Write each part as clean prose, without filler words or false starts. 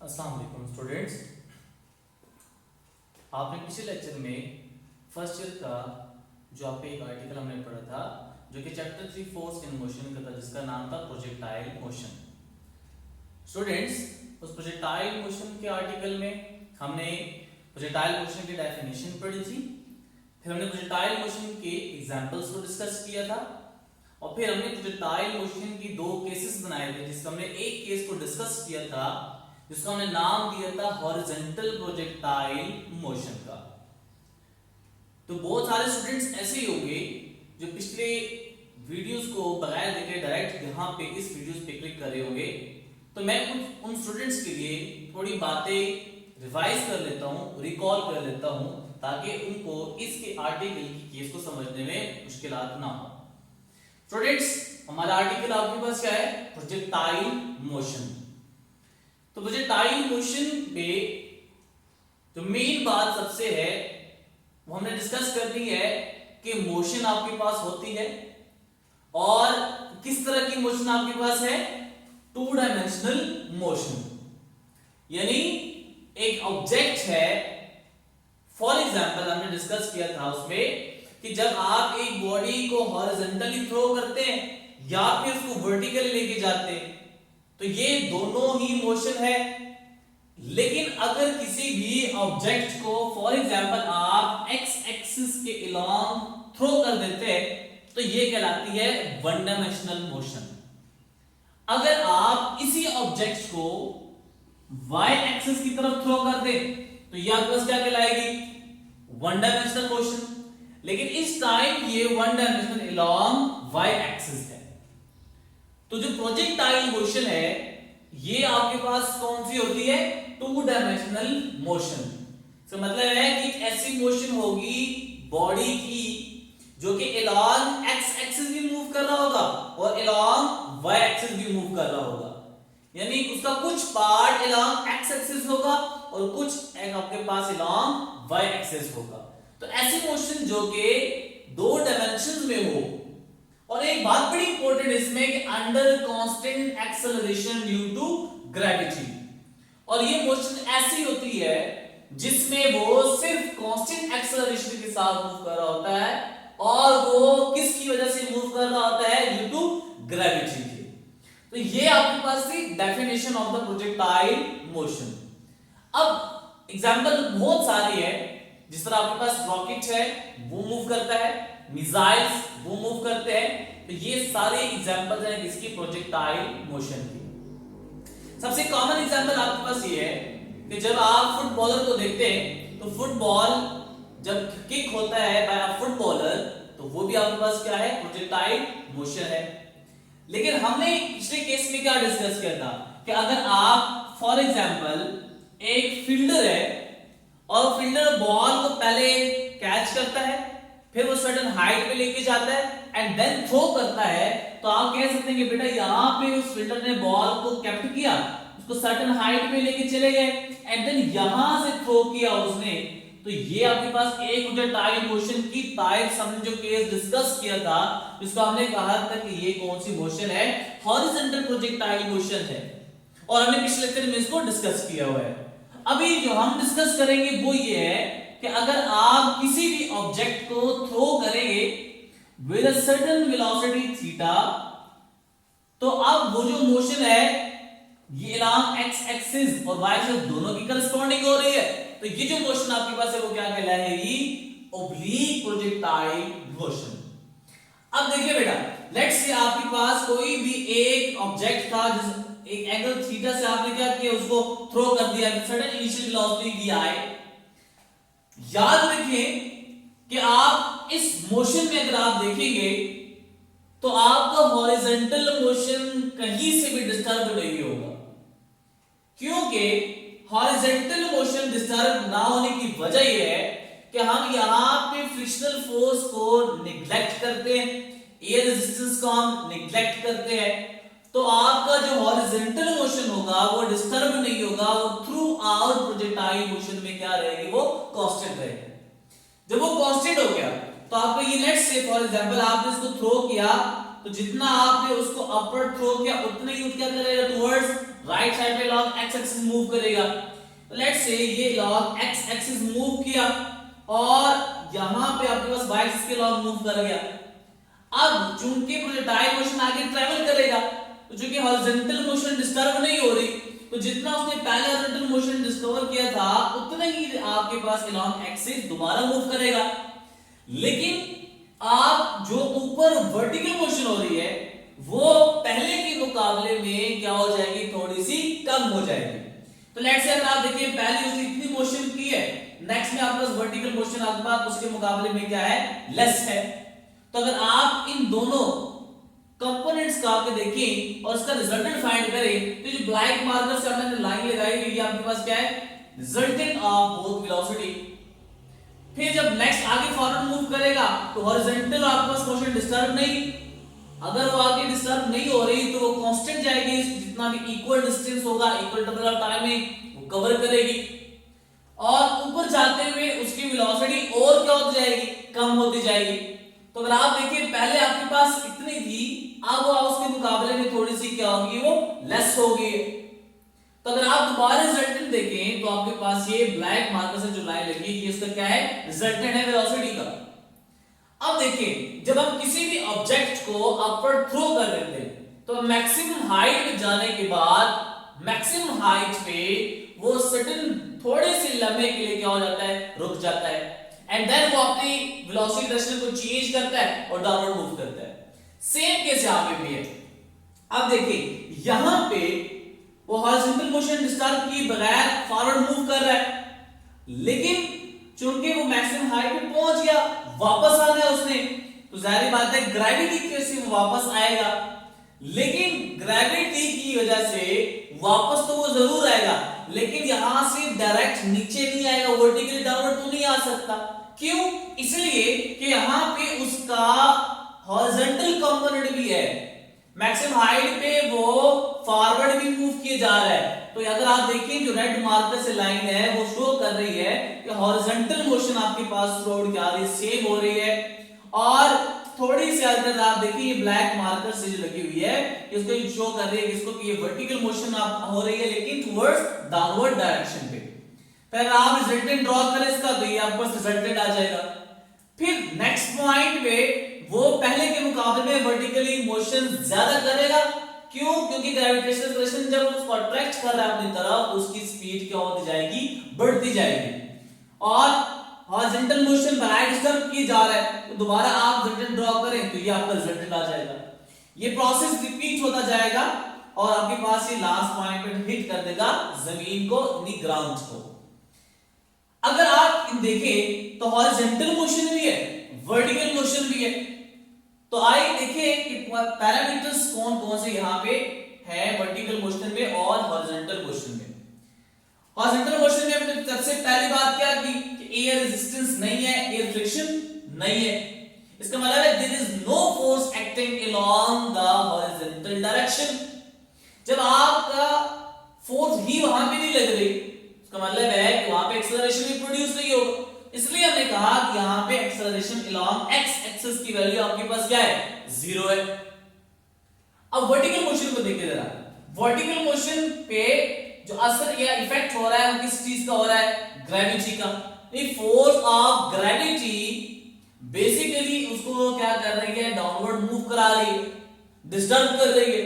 अस्सलाम वालेकुम स्टूडेंट्स। आपने पिछले लेक्चर में फर्स्ट ईयर का जो आपका एक आर्टिकल हमने पढ़ा था जो कि चैप्टर 3 फोर्स इन मोशन का था, जिसका नाम था प्रोजेक्टाइल मोशन। स्टूडेंट्स, उस प्रोजेक्टाइल मोशन के आर्टिकल में हमने प्रोजेक्टाइल मोशन की डेफिनेशन पढ़ी थी, फिर हमने प्रोजेक्टाइल मोशन के एग्जांपल्स को डिस्कस किया था और फिर हमने प्रोजेक्टाइल मोशन की दो केसेस बनाए थे, जिसका हमने एक केस को डिस्कस किया था जिसका हमने नाम दिया था हॉरिजॉन्टल प्रोजेक्टाइल मोशन का। तो बहुत सारे स्टूडेंट्स ऐसे ही होंगे जो पिछले वीडियोस को बगैर देखे डायरेक्ट यहाँ पे इस वीडियोस पे क्लिक कर रहे होंगे। तो मैं कुछ उन स्टूडेंट्स के लिए थोड़ी बातें रिवाइज कर लेता हूँ, रिकॉल कर लेता हूँ, ताकि उनको इसके आर्टिकल की केस को समझने में मुश्किलात ना हो। स्टूडेंट्स, हमारा आर्टिकल आपके पास क्या है? Projectile motion. तो प्रोजेक्टाइल मोशन पे जो मेन बात सबसे है वो हमने डिस्कस कर दी है कि मोशन आपके पास होती है और किस तरह की मोशन आपके पास है? Two dimensional motion. यानी एक ऑब्जेक्ट है, फॉर एग्जांपल हमने डिस्कस किया था उसमें कि जब आप एक बॉडी को हॉरिजॉन्टली थ्रो करते हैं या फिर उसको वर्टिकली लेके जाते हैं तो ये दोनों ही मोशन है। लेकिन अगर किसी भी ऑब्जेक्ट को फॉर एग्जांपल आप एक्स एक्सिस के अलोंग थ्रो कर देते हैं तो ये कहलाती है वन डायमेंशनल मोशन। अगर आप इसी ऑब्जेक्ट को वाई एक्सिस की तरफ थ्रो कर दे तो ये आपके पास क्या कहलाएगी? One dimensional motion. लेकिन इस टाइम ये one dimensional along Y axis है। तो जो प्रोजेक्टाइल मोशन है ये आपके पास कौन सी होती है? Two dimensional motion. इसका मतलब है कि ऐसी मोशन होगी बॉडी की जो कि अलोंग एक्स एक्सिस भी मूव कर रहा होगा और अलोंग वाई एक्सिस भी मूव कर रहा होगा। यानी उसका कुछ पार्ट अलोंग एक्स एक्सिस होगा और कुछ आपके पास अलोंग वाई एक्सिस होगा। तो ऐसी मोशन जो कि दो डायमेंशंस में हो। और एक बात बड़ी इंपॉर्टेंट इसमें कि under constant acceleration due to gravity. और ये मोशन ऐसी होती है जिसमें वो सिर्फ कांस्टेंट एक्सेलरेशन के साथ मूव कर रहा होता है और वो किसकी वजह से मूव कर रहा होता है? ड्यू टू ग्रेविटी के। तो ये आपके पास थी definition of the projectile motion. अब एग्जांपल बहुत सारी है, जिस तरह आपके पास रॉकेट है वो मूव करता है, मिसाइल्स वो मूव करते हैं। तो ये सारे एग्जांपल्स हैं किसकी? प्रोजेक्टाइल मोशन की। सबसे कॉमन एग्जांपल आपके पास ये है कि जब आप फुटबॉलर को देखते हैं तो फुटबॉल जब किक होता है बाय अ फुटबॉलर तो वो भी आपके पास क्या है? प्रोजेक्टाइल मोशन है। लेकिन हमने पिछले केस में क्या डिस्कस किया था कि अगर आप फॉर एग्जांपल एक फील्डर है और फील्डर बॉल को पहले कैच करता है, फिर वो सर्टेन हाइट पे लेके जाता है एंड देन थ्रो करता है, तो आप कह सकते हैं कि बेटा यहां पे उस फील्डर ने बॉल को कैप्ट किया, उसको सर्टेन हाइट पे लेके चले गए एंड देन यहां से थ्रो किया उसने। तो ये आपके पास एक प्रोजेक्टाइल मोशन की टाइप्स हमने जो केस डिस्कस किया था जिसको हमने कहा था कि ये कौन सी मोशन है? हॉरिजॉन्टल प्रोजेक्टाइल मोशन है। और हमने पिछले लेक्चर में इसको डिस्कस किया हुआ है। अभी जो हम डिस्कस करेंगे वो ये है कि अगर आप किसी भी ऑब्जेक्ट को थ्रो करेंगे with a certain velocity theta तो अब वो जो मोशन है ये अलोंग एक्स एक्सिस और वाई एक्सिस दोनों की करस्पॉन्डिंग हो रही है। तो ये जो मोशन आपके पास है वो क्या कहलाएगी? Oblique projectile motion. अब देखिए बेटा, लेट्स से आपके पास कोई भी एक ऑब्जेक्ट था जिस एक एंगल थीटा से आपने क्या किया? उसको थ्रो कर दिया, सर्टेन इनिशियल वेलोसिटी दी आई। याद रखें कि आप इस मोशन में अगर आप देखेंगे तो आपका हॉरिजॉन्टल मोशन कहीं से भी डिस्टर्ब नहीं होगा, क्योंकि हॉरिजॉन्टल मोशन डिस्टर्ब ना होने की वजह यह है कि हम यहां पे फ्रिक्शनल फोर्स को निग्लेक्ट करते हैं, एयर रेजिस्टेंस को हम निग्लेक्ट करते हैं। तो आपका जो हॉरिजॉन्टल मोशन होगा वो डिस्टर्ब नहीं होगा, वो थ्रू आउट प्रोजेक्टाइल मोशन में क्या रहेगी? वो कांस्टेंट रहेगी। जब वो कांस्टेंट हो गया तो आपको ये लेट्स से फॉर एग्जांपल आपने इसको थ्रो किया तो जितना आपने उसको अपवर्ड थ्रो किया उतना ही क्या करेगा? टुवर्ड्स राइट साइड पे लॉन्ग एक्स एक्सिस मूव करेगा। लेट्स से ये लॉन्ग एक्स एक्सिस मूव किया और यहां पे आपके पास वाई एक्सिस के लॉन्ग मूव कर गया। अब चूंकि प्रोजेक्टाइल मोशन आगे ट्रैवल करेगा, तो चूंकि हॉरिजॉन्टल मोशन डिस्टर्ब नहीं हो रही, तो जितना उसने पहले हॉरिजॉन्टल मोशन डिस्कवर किया था उतना ही आपके पास अलोंग एक्सिस दोबारा मूव करेगा। लेकिन आप जो ऊपर वर्टिकल मोशन हो रही है वो पहले के मुकाबले में क्या हो जाएगी, थोड़ी सी कम हो जाएगी। तो लेट्स से अगर आप देखिए पहले उसने इतनी मोशन की है, नेक्स्ट में आपके पास वर्टिकल मोशन आपके पास उसके मुकाबले में क्या है, लेस है। तो अगर आप इन दोनों कंपोनेंट्स का आपके देखें और इसका रिजल्टेंट फाइंड करें, तो जो ब्लैक मार्कर से हमने लाइन लगाई हुई है आपके पास क्या है, रिजल्टेंट ऑफ बोथ वेलोसिटी। फिर जब नेक्स्ट आगे फॉरवर्ड मूव करेगा तो हॉरिजॉन्टल आपके पास मोशन डिस्टर्ब नहीं, अगर वो आगे डिस्टर्ब नहीं हो रही तो वो कांस्टेंट जाएगी, जितना भी इक्वल डिस्टेंस होगा इक्वल इंटरवल ऑफ टाइम में वो कवर करेगी। और ऊपर जाते हुए उसकी वेलोसिटी और क्या होती जाएगी, कम होती जाएगी। तो अगर आप देखिए पहले आपके पास इतनी थी, अब वो उसके मुकाबले में थोड़ी सी क्या होगी, वो लेस होगी। तो अगर आप दोबारा रिजल्टेंट देखें तो आपके पास ये ब्लैक मार्कर से जो लाइन लगी ये इसका क्या है, रिजल्टेंट है वेलोसिटी का। अब देखिए जब हम किसी भी ऑब्जेक्ट को अपवर्ड थ्रो कर देते हैं तो मैक्सिमम हाइट में जाने के बाद मैक्सिमम हाइट पे वो सर्टेन थोड़े से लम्हे के लिए क्या हो जाता है, रुक जाता है, एंड देन वो अपनी वेलोसिटी डायरेक्शन को चेंज करता है और डाउनवर्ड मूव करता है। सेम केस यहां पे भी है। अब देखिए यहां पे वो हॉरिजॉन्टल मोशन डिस्टर्ब किए बगैर फॉरवर्ड मूव कर रहा है, लेकिन चूंकि वो मैक्सिमम हाइट पे पहुंच गया, वापस आ गया उसने, तो जाहिर बात है ग्रेविटी की वजह से वो वापस आएगा। लेकिन ग्रेविटी की वजह से वापस तो वो जरूर आएगा, लेकिन यहां से डायरेक्ट नीचे नहीं आएगा, वर्टिकली डाउनवर्ड तो नहीं आ सकता। क्यों? इसलिए कि यहां पे उसका हॉरिजॉन्टल कंपोनेंट भी है, मैक्सिमम हाइट पे वो फॉरवर्ड भी मूव किए जा रहा है। तो अगर आप देखिए जो रेड मार्कर से लाइन है वो शो कर रही है कि हॉरिजॉन्टल मोशन आपके पास रोड क्या रही, सेम हो रही है। और थोड़ी सी अगर आप देखिए ये ब्लैक मार्कर से जो लगी हुई है इसको शो कर रही है इसको कि ये वर्टिकल मोशन आप हो रही है लेकिन टुवर्ड्स डाउनवर्ड डायरेक्शन पे। फिर आप रिजल्टेंट ड्रॉ करें इसका तो ये आपको रिजल्टेंट आ जाएगा। फिर नेक्स्ट पॉइंट पे वो पहले के मुकाबले में वर्टिकली मोशन ज्यादा करेगा। क्यों? क्योंकि ग्रेविटेशनल एक्सेलरेशन जब उसको अट्रैक्ट कर रहा है अपनी तरफ, उसकी स्पीड क्या होती जाएगी, बढ़ती जाएगी। और हॉरिजॉन्टल मोशन बाय डिस्टर्ब किया जा रहा है, तो दोबारा आप रिजल्टेंट ड्रॉ करें तो ये आपका रिजल्टेंट आ जाएगा। ये प्रोसेस रिपीट होता जाएगा और आपके पास ये लास्ट पॉइंट पे हिट कर देगा जमीन को, यानी ग्राउंड को। अगर आप देखें तो हॉरिजॉन्टल मोशन भी है, वर्टिकल मोशन भी है। तो आइए देखें कि पैरामीटर्स कौन कौन से यहां पे है वर्टिकल मोशन में और हॉरिजॉन्टल मोशन में। हॉरिजॉन्टल मोशन में हमने सबसे पहली बात क्या की कि एयर रेजिस्टेंस नहीं है, एयर फ्रिक्शन नहीं है। इसका मतलब है there is no force acting along the horizontal direction. जब आपका फोर्स ही वहां पे नहीं लग रही, इसका मतलब है कि वहां पे एक्सेलरेशन भी प्रोड्यूस नहीं होगा। इसलिए हमने कहा कि यहां पे एक्सेलरेशन अलोंग एक्स एक्सिस की वैल्यू आपके पास क्या है, 0 है। अब वर्टिकल मोशन को देखिए जरा। वर्टिकल मोशन पे जो असर या इफेक्ट हो रहा है वो किस चीज का हो रहा है, ग्रेविटी का। ये फोर्स ऑफ ग्रेविटी बेसिकली उसको क्या कर रही है, डाउनवर्ड मूव करा रही है, डिस्टर्ब कर रही है।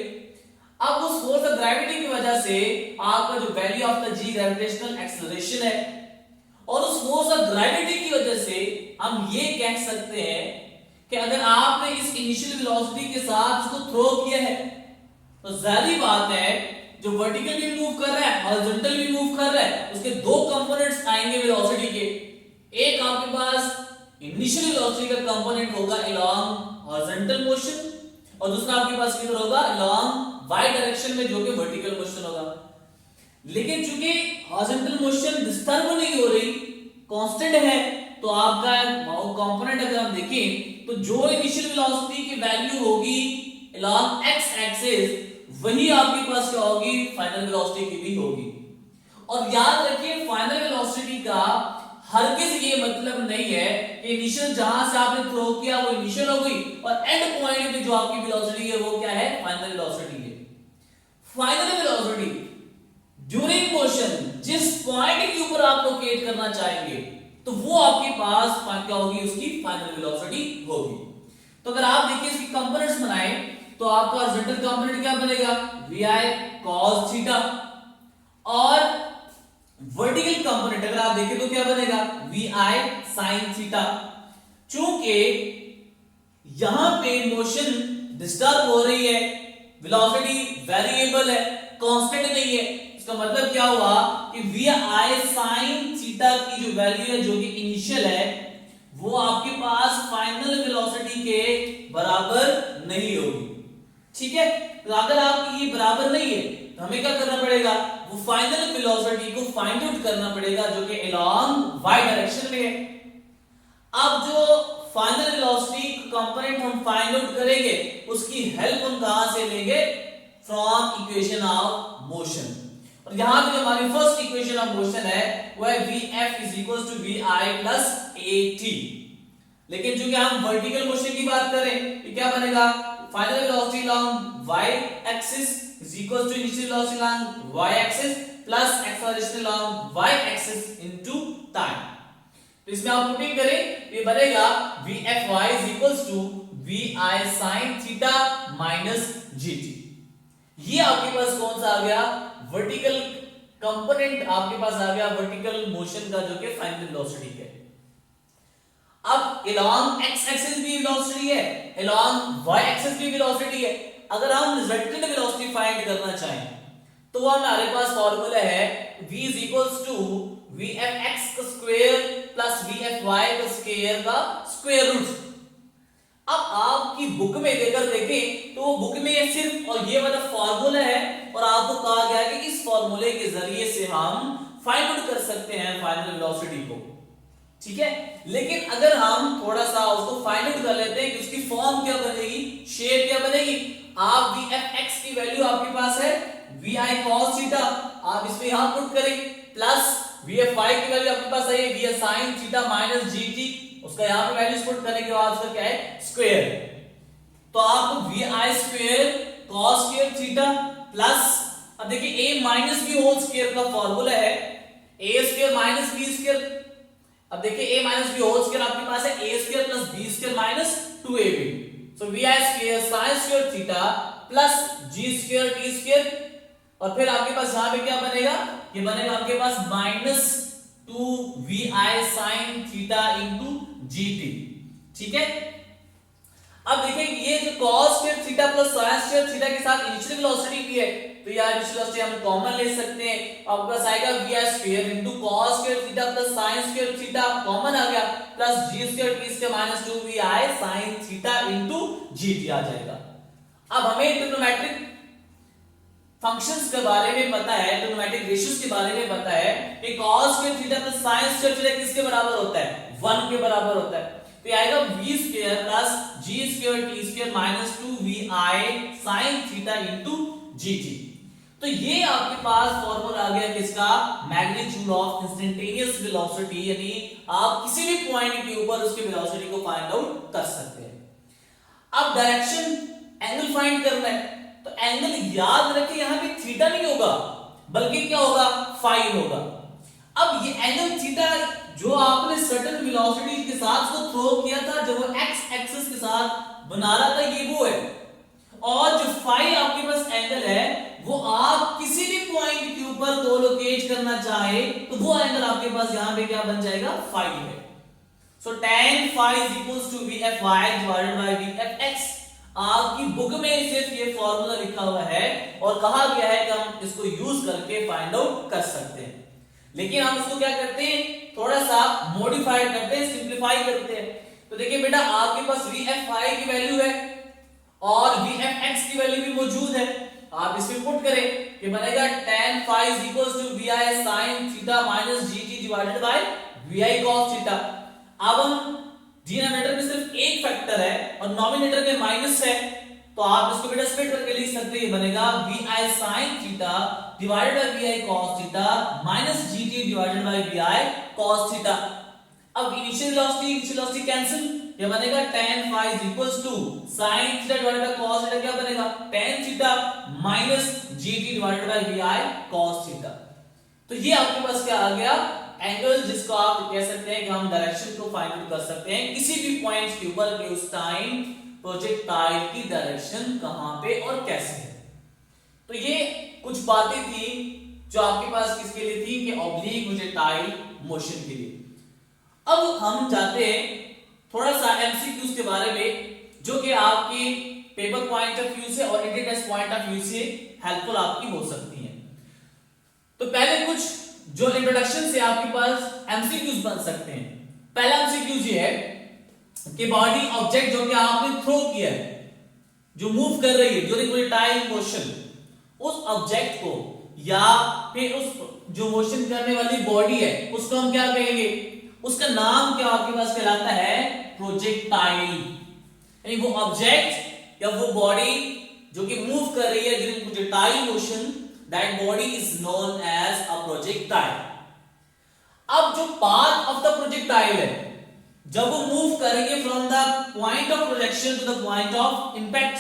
अब उस फोर्स ऑफ ग्रेविटी की वजह से आपका जो value of the G gravitational acceleration है, और उस फोर्स ऑफ ग्रेविटी की वजह से हम ये कह सकते हैं कि अगर आपने इस इनिशियल वेलोसिटी के साथ उसको थ्रो किया है तो जाहिर बात है जो वर्टिकल भी मूव कर रहा है, हॉरिजॉन्टल भी मूव कर रहा है, उसके दो कंपोनेंट्स आएंगे वेलोसिटी के। एक आपके पास इनिशियल वेलोसिटी का कंपोनेंट होगा अलोंग हॉरिजॉन्टल मोशन और दूसरा आपके पास किधर होगा, अलोंग वाई डायरेक्शन में, जो कि वर्टिकल मोशन होगा। लेकिन चूंकि हॉरिजॉन्टल मोशन डिस्टर्ब नहीं हो रही, कांस्टेंट है, तो आपका कंपोनेंट अगर हम देखें तो जो इनिशियल वेलोसिटी की वैल्यू होगी अलोंग एक्स एक्सिस वही आपके पास क्या होगी, फाइनल वेलोसिटी की भी होगी। और याद रखिए फाइनल वेलोसिटी का हरगिज ये मतलब नहीं है कि इनिशियल जहां से आपने थ्रो किया वो इनिशियल हो गई और एंड पॉइंट पे जो आपकी वेलोसिटी है वो क्या है, फाइनल वेलोसिटी है। फाइनल वेलोसिटी ड्यूरिंग मोशन जिस पॉइंट के ऊपर आप लोकेट करना चाहेंगे तो वो आपके पास क्या होगी, उसकी फाइनल वेलोसिटी होगी। तो अगर आप देखिए इसकी कंपोनेंट्स बनाए तो आपका हॉरिजॉन्टल कंपोनेंट क्या बनेगा, vi cos थीटा, और वर्टिकल कंपोनेंट अगर आप देखें तो क्या बनेगा, vi sin थीटा। चूंकि यहां पे मोशन डिस्टर्ब हो रही है, वेलोसिटी वेरिएबल है, कांस्टेंट नहीं है, इसका मतलब क्या हुआ कि vi sin थीटा की जो वैल्यू है जो कि इनिशियल है वो आपके पास फाइनल वेलोसिटी के बराबर नहीं होगी। ठीक है, तो अगर आपकी ये बराबर नहीं है तो हमें क्या करना पड़ेगा, वो फाइनल वेलोसिटी को फाइंड आउट करना पड़ेगा जो कि अलोंग y डायरेक्शन में है। अब जो फाइनल वेलोसिटी कंपोनेंट हम फाइंड आउट करेंगे उसकी हेल्प हम कहां से लेंगे, फ्रॉम इक्वेशन ऑफ मोशन। और यहां पे हमारी फर्स्ट इक्वेशन ऑफ मोशन है वो है vf is equals to vi plus at। लेकिन चूंकि हम वर्टिकल मोशन की बात करें तो क्या बनेगा, final velocity along y axis is equals to initial velocity along y axis plus acceleration along y axis into time. तो इसमें आप पुटिंग करें तो ये बनेगा vfy is equals to vi sin theta minus gt। ये आपके पास कौन सा आ गया, वर्टिकल कंपोनेंट आपके पास आ गया वर्टिकल मोशन का जो कि फाइनल वेलोसिटी है। अब along x एक्सिस भी वेलोसिटी है, along y एक्सिस भी वेलोसिटी है। अगर हम रिजल्टेंट वेलोसिटी फाइंड करना चाहें तो हमारे पास फार्मूला है v is equals to vfx का स्क्वायर प्लस vfy का स्क्वायर का स्क्वायर रूट। अब आपकी बुक में लेकर देखें तो बुक में ये सिर्फ और ये वाला फार्मूला है और आपको कहा गया है कि इस फार्मूले के जरिए से हम फाइंड आउट कर सकते हैं फाइनल वेलोसिटी को। ठीक है, लेकिन अगर हम थोड़ा सा उसको फाइंड आउट कर लेते हैं कि उसकी फॉर्म क्या बनेगी, शेप क्या बनेगी। आप vfx की वैल्यू आपके पास है vi cos थीटा, आप इसमें यहां पुट करें, प्लस vfy की वैल्यू आपके पास है vi sin theta minus gt, उसका यहां पे वैल्यूज पुट करने के बाद उसका क्या है, स्क्वायर। तो आपको vi square cos square theta plus, अब देखिए a minus b whole square का फार्मूला है a square minus b square. अब देखिए a minus b whole square आपके पास है a square plus b square minus 2ab। So vi square sin square theta plus g square t square, और फिर आपके पास यहां पे क्या बनेगा, ये बनेगा आपके पास minus 2vi sin theta into gt। ठीक है, अब देखिए ये जो cos square theta plus sin square theta के साथ इनिशियल वेलोसिटी भी है तो यार इनिशियल वेलोसिटी हम कॉमन ले सकते हैं। आपके पास आएगा vi square into cos square theta plus sin square theta common आ गया, plus g square t square minus 2vi sin theta into gt आ जाएगा। अब हमें ट्रिग्नोमेट्रिक फंक्शंस के बारे में पता है, ट्रिग्नोमेट्रिक रेशियोज के बारे में पता है कि cos square theta plus sin square theta किसके बराबर होता है, 1 के बराबर होता है। तो ये आएगा v square plus g square t square minus 2vi sin theta into gt। तो ये आपके पास फार्मूला आ गया किसका, मैग्नीट्यूड ऑफ इंस्टेंटेनियस वेलोसिटी, यानी आप किसी भी पॉइंट के ऊपर उसके वेलोसिटी को फाइंड आउट कर सकते हैं। अब डायरेक्शन एंगल फाइंड करना है तो एंगल याद रखें यहां पे थीटा नहीं होगा बल्कि क्या होगा, फाई होगा। अब ये एंगल थीटा जो आपने सर्टेन वेलोसिटी के साथ उसको थ्रो किया था, जब वो x एक्सिस के साथ बना रहा था, ये वो है। और जो फाई आपके पास एंगल है वो आप किसी भी पॉइंट के ऊपर कोलोकेट करना चाहे तो वो एंगल आपके पास यहां पे क्या बन जाएगा, फाई है। सो tan phi is equals to vfy divided by vfx। आपकी बुक में सिर्फ ये फॉर्मूला लिखा हुआ है और कहा गया है कि हम इसको यूज करके फाइंड आउट कर सकते हैं, लेकिन हम इसको क्या करते हैं, थोड़ा सा मॉडिफाई करते हैं, सिंपलीफाई करते हैं। तो देखिए बेटा आपके पास vfy की वैल्यू है और vfx की वैल्यू भी मौजूद है, आप इसमें पुट करें, ये बनेगा tan phi is equals to vi sin theta minus gt divided by vi cos theta। अब हम डिनोमिनेटर में सिर्फ एक फैक्टर है और नॉमिनेटर में माइनस है, तो आप इसको बेटा स्प्लिट करके लिख सकते हैं, ये बनेगा vi sin theta divided by vi cos theta minus gt divided by vi cos theta। अब इनिशियल वेलोसिटी कैंसिल, ये बनेगा tan phi is equals to sin theta divided by cos theta, क्या बनेगा tan theta minus GT divided by VI cos theta. तो ये आपके पास क्या आ गया, एंगल, जिसको आप कह सकते हैं कि हम डायरेक्शन को फाइंड आउट कर सकते हैं किसी भी पॉइंट के ऊपर कि उस टाइम प्रोजेक्टाइल की डायरेक्शन कहां पे और कैसे है। तो ये कुछ बातें थी जो आपके पास किसके लिए थी, कि ऑब्लिक प्रोजेक्टाइल मोशन के लिए। अब हम जाते हैं थोड़ा सा एमसीक्यूज के बारे में, जो कि आपके पेपर पॉइंट ऑफ व्यू से और Indian test point of view से हेल्पफुल आपकी हो सकती है। तो पहले कुछ जो इंट्रोडक्शन से आपके पास एमसीक्यूज बन सकते हैं। पहला एमसीक्यूज ये है कि बॉडी ऑब्जेक्ट जो कि आपने थ्रो किया है, जो मूव कर रही है ड्यूरिंग प्रोजेक्टाइल मोशन, उस ऑब्जेक्ट को या फिर उस जो मोशन करने वाली बॉडी है उसको हम क्या कहेंगे, उसका नाम क्या आपके पास कहलाता है, प्रोजेक्टाइल। यानी वो ऑब्जेक्ट या वो बॉडी जो कि मूव कर रही है during projectile motion, that body is known as a projectile. अब जो पाथ ऑफ द प्रोजेक्टाइल है, जब वो मूव करेंगे from the point of projection to the point of impact,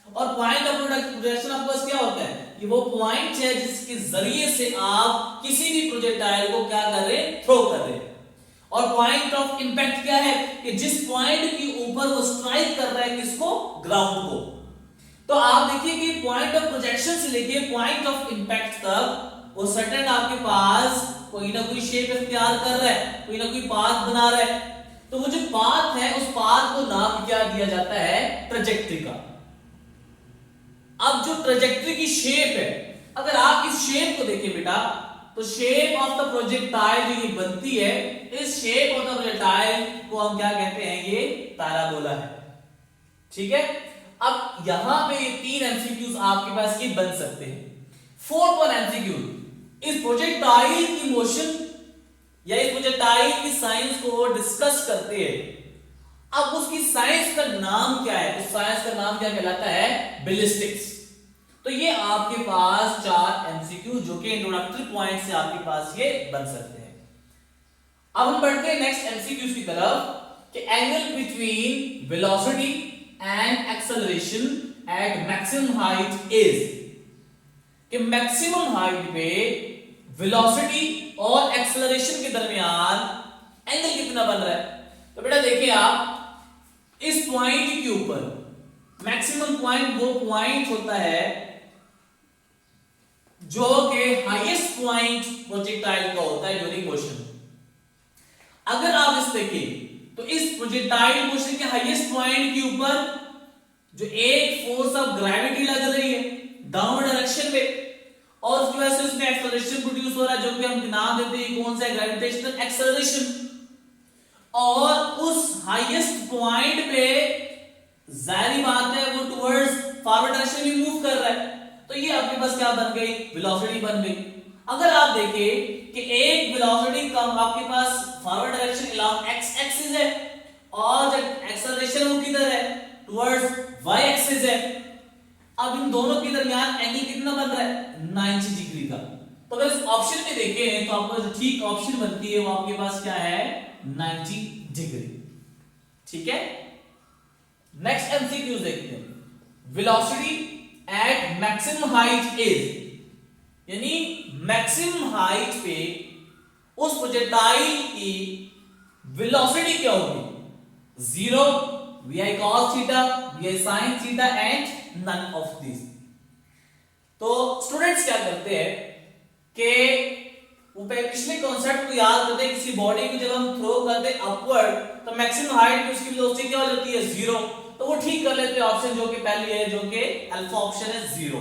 और पॉइंट ऑफ प्रोजेक्शन आपके पास क्या होता है, कि वो पॉइंट है जिसके जरिए से आप किसी भी प्रोजेक्टाइल को क्या कर रहे हैं, थ्रो कर रहे हैं। और पॉइंट ऑफ इंपैक्ट क्या है, कि जिस पॉइंट के ऊपर वो स्ट्राइक कर रहा है किसको, ग्राउंड को। तो आप देखिए कि पॉइंट ऑफ प्रोजेक्शन से लेके पॉइंट ऑफ इंपैक्ट तक वो सर्टेन आपके पास कोई ना कोई शेप इख्तियार कर रहा है, कोई ना कोई पाथ बना रहा है। तो वो जो पाथ है उस पाथ को नाम क्या दिया जाता है, ट्रैजेक्टरी का। अब जो ट्रैजेक्टरी की शेप है, अगर आप इस शेप को देखें बेटा, तो शेप ऑफ द प्रोजेक्टाइल जो ये बनती है, इस शेप ऑफ द प्रोजेक्टाइल को हम क्या कहते हैं, ये पैराबोला है। ठीक है, अब यहां पे ये तीन एमसीक्यूज आपके पास ये बन सकते हैं। फोर्थ वन एमसीक्यू, इस प्रोजेक्टाइल की मोशन या इस प्रोजेक्टाइल की साइंस को डिस्कस करते हैं। अब उसकी साइंस का नाम क्या है, उस साइंस का नाम क्या कहलाता है, बैलिस्टिक्स। तो ये आपके पास चार एमसीक्यू जो कि इंट्रोडक्टरी पॉइंट से आपके पास ये बन सकते हैं। अब हम बढ़ते हैं नेक्स्ट एमसीक्यू की तरफ, कि angle between velocity and acceleration at maximum height is, कि मैक्सिमम हाइट पे वेलोसिटी और एक्सेलरेशन के दरमियान एंगल कितना बन रहा है। तो बेटा देखिए, आप इस पॉइंट के ऊपर, मैक्सिमम पॉइंट वो पॉइंट होता है जो कि हाईएस्ट पॉइंट प्रोजेक्टाइल का होता है ड्यूरिंग मोशन। अगर आप इस देखें तो इस प्रोजेक्टाइल मोशन के हाईएस्ट पॉइंट के ऊपर जो एक फोर्स ऑफ ग्रेविटी लग रही है डाउनवर्ड डायरेक्शन में, और उसकी वजह से उसमें एक्सेलरेशन प्रोड्यूस हो रहा है जो कि हम नाम देते हैं कौन सा, ग्रेविटेशनल एक्सेलरेशन। और उस हाईएस्ट पॉइंट पे जाहिर बात है वो टुवर्ड्स फॉरवर्ड डायरेक्शन में मूव कर रहा है, तो ये आपके पास क्या बन गई, वेलोसिटी बन गई। अगर आप देखें कि एक वेलोसिटी का आपके पास forward direction along x axis है, और जब एक्सेलरेशन वो किधर है, टुवर्ड्स वाई एक्सिस है। अब इन दोनों के दरमियान एंगल कितना बन रहा है, 90 डिग्री का। तो अगर इस ऑप्शन में देखें तो आपको जो ठीक ऑप्शन बनती है वो आपके पास क्या है, 90 डिग्री। ठीक है, नेक्स्ट एमसीक्यू देखते हैं, velocity at maximum height is, यानी मैक्सिमम हाइट पे उस प्रोजेक्टाइल की वेलोसिटी क्या होगी, 0, vi cos theta, vi sin theta and none of this. तो स्टूडेंट्स क्या करते हैं कि वो पिछले कॉन्सेप्ट को याद करते हैं, किसी बॉडी को जब हम थ्रो करते हैं अपवर्ड तो मैक्सिमम हाइट पे उसकी वेलोसिटी क्या हो जाती है, 0। तो वो ठीक कर लेते हैं ऑप्शन जो कि पहली है, जो कि अल्फा ऑप्शन है 0।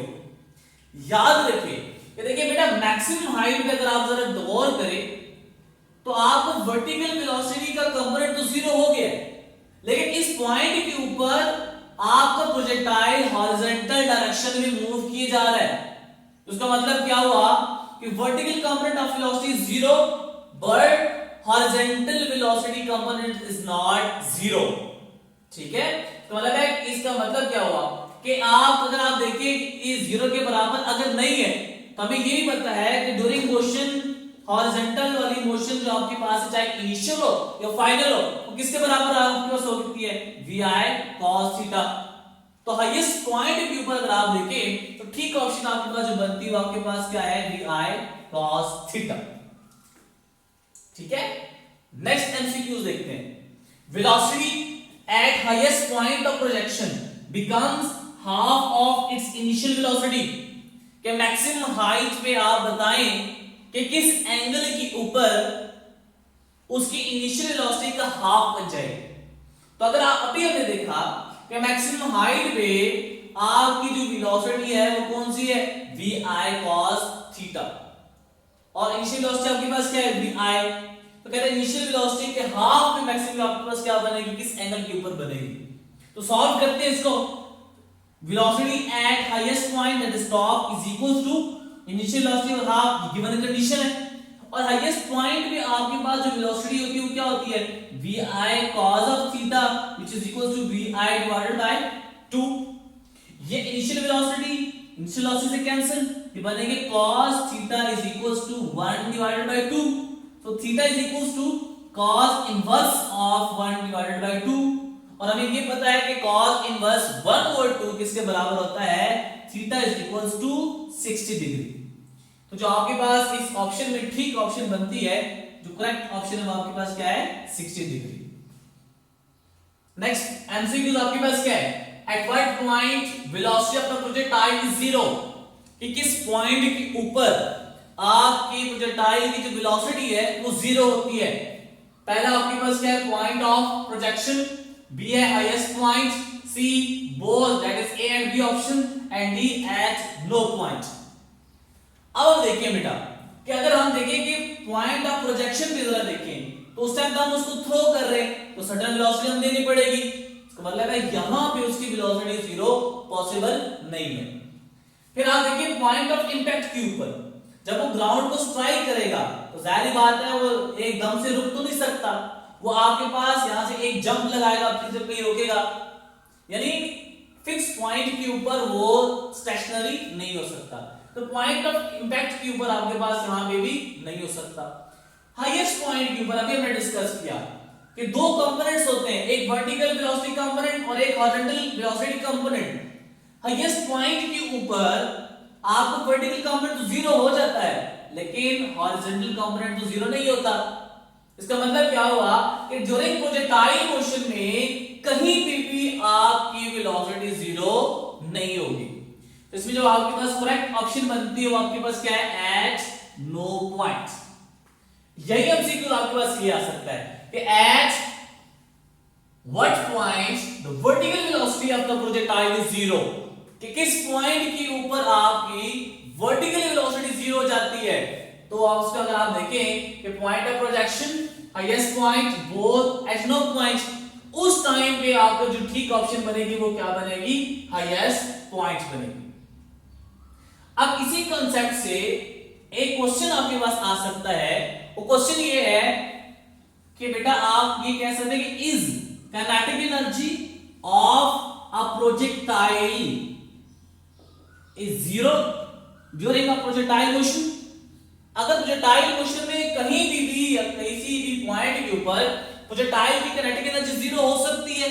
याद रखिए, ये देखिए बेटा, मैक्सिमम हाइट पे अगर आप जरा गौर करें तो आपको वर्टिकल वेलोसिटी का कंपोनेंट तो 0 हो गया, लेकिन इस पॉइंट के ऊपर आपका प्रोजेक्टाइल हॉरिजॉन्टल डायरेक्शन में मूव किए जा रहा है। उसका मतलब क्या हुआ कि vertical component of velocity is 0 but horizontal velocity component is not 0। ठीक है, तो मतलब है इसका मतलब क्या हुआ कि आप अगर आप देखें इस 0 के बराबर अगर नहीं है तो हमें ये भी पता है कि ड्यूरिंग मोशन हॉरिजॉन्टल वाली मोशन जो आपके पास है, चाहे इनिशियल हो या फाइनल हो, वो किसके बराबर आपके पास हो सकती है, vi cos थीटा। तो हाईएस्ट पॉइंट के ऊपर अगर आप देखें तो ठीक ऑप्शन आपके पास जो बनती है आपके पास क्या है, वी आई कॉस थीटा। ठीक है, नेक्स्ट एमसीक्यूज देखते हैं। Velocity at highest point of projection becomes half of its initial velocity. कि मैक्सिमम हाइट पे आप बताएं कि किस एंगल के ऊपर उसकी इनिशियल वेलोसिटी का हाफ बन जाए। तो अगर आप अभी हमने देखा कि मैक्सिमम हाइट पे आपकी जो वेलोसिटी है वो कौन सी है, वी आई कॉस थीटा, और इनिशियल वेलोसिटी आपके पास क्या है, वी आई। तो कहते हैं इनिशियल वेलोसिटी के हाफ में मैक्सिमम आपके पास क्या बनेगी, किस एंगल के ऊपर बनेगी। तो सॉल्व करते हैं इसको। Velocity at highest point at the top is equal to initial velocity और हाफ, गिवन कंडीशन है। और हाईएस्ट पॉइंट पे आपके पास जो वेलोसिटी होती है वो क्या होती है, V I cos of theta which is equal to V I divided by 2। ये इनिशियल वेलोसिटी से कैंसिल, ये बनेंगे cos theta is equals to 1 divided by 2। तो theta is equals to cos inverse of 1 divided by 2। और हमें ये पता है कि cos इनवर्स 1/2 किसके बराबर होता है, theta is equals to 60 degree. तो जो आपके पास इस ऑप्शन में ठीक ऑप्शन बनती है, जो करेक्ट ऑप्शन है वो आपके पास क्या है, 60 डिग्री। नेक्स्ट एमसीक्यू आपके पास क्या है, at what point velocity of the projectile is 0। कि किस पॉइंट के ऊपर आपकी प्रोजेक्टाइल की जो वेलोसिटी है वो 0 होती है। पहला आपके पास क्या है, पॉइंट ऑफ प्रोजेक्शन, बी है highest point, C both that is A and B option, and D at no point. अब हम देखिए बेटा कि अगर हम देखें कि पॉइंट ऑफ प्रोजेक्शन पे जरा देखें तो उस टाइम हम उसको थ्रो कर रहे हैं तो सडन वेलोसिटी हम देनी पड़ेगी। इसका मतलब है यहां पे उसकी वेलोसिटी 0 पॉसिबल नहीं है। फिर आप देखिए पॉइंट ऑफ इंपैक्ट के ऊपर, जब वो ग्राउंड को स्ट्राइक करेगा तो जाहिर बात है वो एकदम से रुक तो नहीं सकता, वो आपके पास यहां से एक जंप लगाएगा फिर से कहीं रुकेगा, यानी फिक्स पॉइंट के ऊपर वो स्टेशनरी नहीं हो सकता। तो पॉइंट ऑफ इंपैक्ट के ऊपर आपके पास यहां पे भी नहीं हो सकता। हाईएस्ट पॉइंट के ऊपर अभी हमने डिस्कस किया कि दो कंपोनेंट्स होते हैं, एक वर्टिकल वेलोसिटी कंपोनेंट और एक horizontal velocity component. Highest point के ऊपर आपको वर्टिकल कंपोनेंट तो 0 हो जाता है, लेकिन हॉरिजॉन्टल कंपोनेंट तो 0 नहीं होता। इसका मतलब क्या हुआ कि ड्यूरिंग प्रोजेक्टाइल मोशन में कहीं पे भी आपकी वेलोसिटी 0 नहीं होगी। तो इसमें जो आपके पास करेक्ट ऑप्शन बनती है वो आपके पास क्या है, एट नो पॉइंट। यही एमसीक्यू आपके पास ये आ सकता है कि at what point the vertical velocity of the projectile is 0। कि किस पॉइंट के ऊपर आपकी वर्टिकल वेलोसिटी 0 हो जाती है। तो आप उसको अगर आप देखें कि point of projection, highest point, both at no point, उस टाइम पे आपको जो ठीक ऑप्शन बनेगी वो क्या बनेगी, हाईएस्ट पॉइंट बनेगी। अब इसी कांसेप्ट से एक क्वेश्चन आपके पास आ सकता है, वो क्वेश्चन ये है कि बेटा आप ये कह सकते हैं कि is kinetic energy of a projectile is 0 during a projectile motion. अगर प्रोजेक्टाइल मोशन में कहीं भी या किसी भी पॉइंट के ऊपर प्रोजेक्टाइल की काइनेटिक एनर्जी 0 हो सकती है,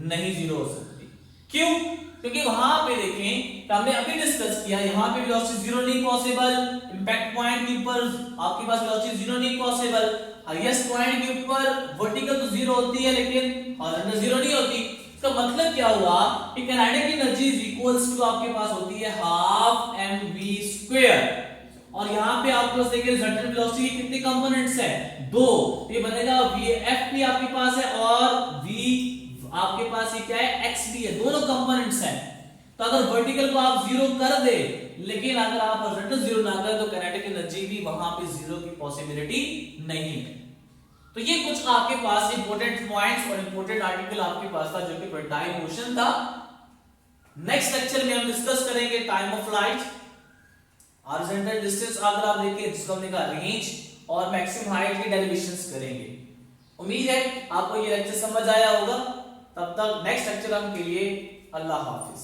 नहीं 0 हो सकती। क्यों? क्योंकि वहां पे देखें तो हमने अभी डिस्कस किया, यहां पे वेलोसिटी 0 नहीं पॉसिबल, इंपैक्ट पॉइंट के ऊपर आपके पास वेलोसिटी 0 नहीं पॉसिबल, हाईएस्ट पॉइंट के ऊपर वर्टिकल तो 0 होती है लेकिन हॉरिजॉन्टल 0 नहीं होती। इसका मतलब क्या हुआ कि kinetic energy is equals to आपके पास होती है हाफ mv²। और यहां पे आपको देखिए रिजल्टेंट वेलोसिटी के कितने कंपोनेंट्स हैं, 2। ये बनेगा vf भी आपके पास है और v आपके पास ये क्या है, x भी है, दोनों कंपोनेंट्स हैं। तो अगर वर्टिकल को आप 0 कर दे, लेकिन अगर आप हॉरिजॉन्टल 0 ना करें तो काइनेटिक एनर्जी भी वहां पे 0 की पॉसिबिलिटी नहीं है। तो ये कुछ आपके पास इंपॉर्टेंट पॉइंट्स और इंपॉर्टेंट आर्टिकल आपके पास था जो कि प्रोजेक्टाइल मोशन था। नेक्स्ट लेक्चर में हम डिस्कस करेंगे time of flight, horizontal distance अगर आप देखें जिसको हमने कहा रेंज, और मैक्सिमम हाइट की डेरिवेशंस करेंगे। उम्मीद है आपको ये लेक्चर समझ आया होगा। तब तक नेक्स्ट लेक्चर हम के लिए अल्लाह हाफिज।